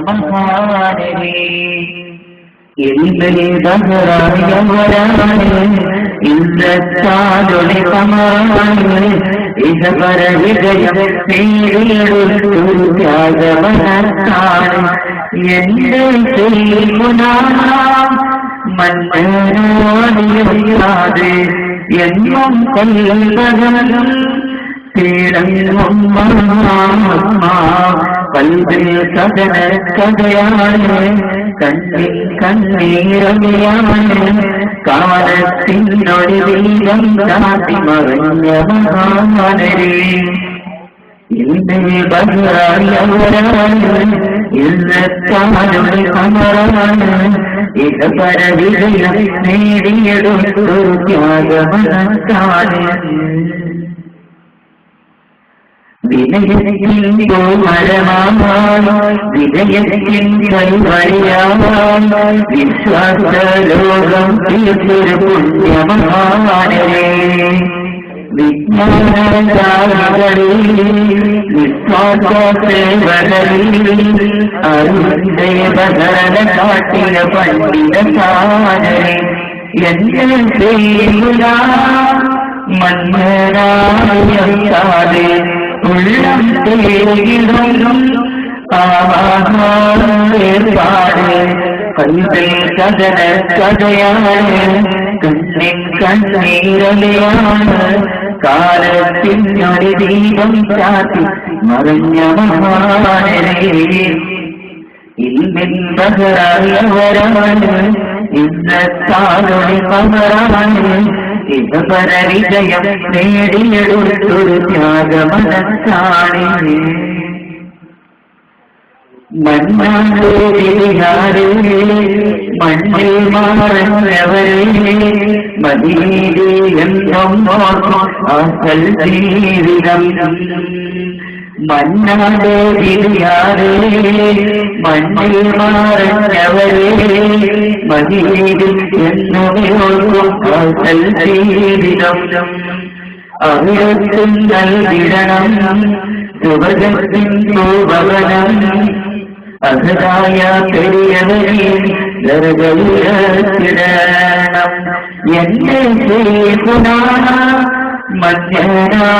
മഹാനരേ ബഹറായവരാണ് ഇന്നത്താതൊളി കമാനാണ് ഇഹപര വിജയം നേടിയെടുത്തു ത്യാഗമനത്താണ് എന്റെ ശ്രീമുനാം മന്മനാടിയാതെ എന്നും കൊല്ലം തീരങ്ങും കൽവിൽ സദന കഥയാണ് കണ്ണിൽ കണ്ണീരമയാണ് കാലത്തിനൊരു ദീപം കാട്ടി മറിഞ്ഞ മഹാനരേ ഇന്ന് ബഹറായവരാണ് ഇന്നത്താനൊരു കമറാണ് ഇഹപര വിജയം നേടിയെടുത്തു ത്യാഗമനത്താണ് വിനയത്തിൻ പൂമരമായി വിജയത്തിൻ കൈവഴിയായി വിശ്വാസലോകം തീർച്ചൊരു പുണ്യമഹാനരേ വിജ്ഞാനദായകളിൽ നിസ്വാർത്ഥസേവകളിൽ അരുദേവകരണ കാട്ടിയ പണ്ഡിതസാനരേ എന്റെ ശ്രീമുനാ മന്മനായസാതെ ഉള്ളം തേടും ആഹാരേർപ്പാട് കൽവിൽ കഥന കഥയാണ് കണ്ണിൻ കണ്ണീരലയാണ് കാലത്തിനൊരു ദീപം ചാത്തി മറിഞ്ഞ മഹാനരേ ഇന്നിൻ ബഹറായവരാണ് ഇന്നത്താനൊളി കമറാണ് ഇഹപര വിജയം നേടിയെടുത്തൊരു ത്യാഗമനത്താണ് മന്മനാരേ മണ്ണിൽ മാറവരേ മദീനേ എന്നും ആസൽ ജീവിതം മന്നാടേ വിളിയാരേ മണ്ണിൽ മാറവരേ മദീനേ എന്നും ആസൽ ജീവിതം അവിടത്തിൻ നൽകിടണം സുഭഗത്തിൻ ഭൂഭവനം അഹദായ പെരിയവരെ ദർഗയിടണം എന്റെ ശ്രീപുനാന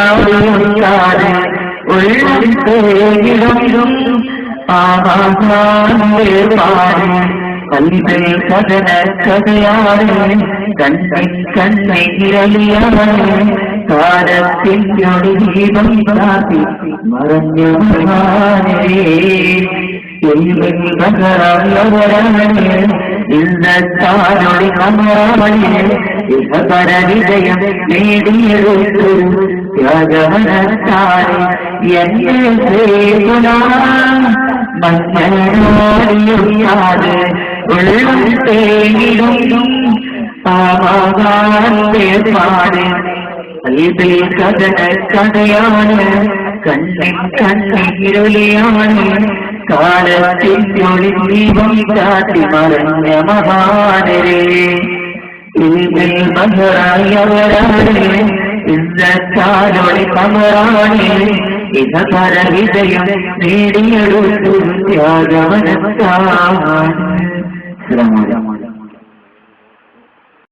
മധ്യനാളിയാതെ ഉള്ളം തേടിടും ആഹാരേർപ്പാട് കൽവിൽ കഥന കഥയാണ് കണ്ണിൻ കണ്ണീരലിയാണ് കാലത്തിനൊരു ദീപം കാട്ടി മറഞ്ഞ മഹാനരേ ബഹറായവരാണ് ഇന്നത്താനൊളി കമറാണ് ഇഹപര വിജയം നേടിയെടുത്തു ത്യാഗമനത്താണ് എന്റെ ശ്രീമുനാ മന്മനാടിയാതെ ഉള്ളം തേടിടും ആഹാരേർപ്പാട് കൽവിൽ കഥന കഥയാണ് കണ്ണിൻ കണ്ണീരൊലിയാണ് കാലത്തിനൊളി ദീപം കാട്ടി മറിഞ്ഞ മഹാനരേ ഇന്നിൽ ബഹറായവരാണ് ഇന്നത്താനൊളി കമറാണ് ഇഹപര വിജയം നേടിയെടുത്തു ത്യാഗമനത്താണ്.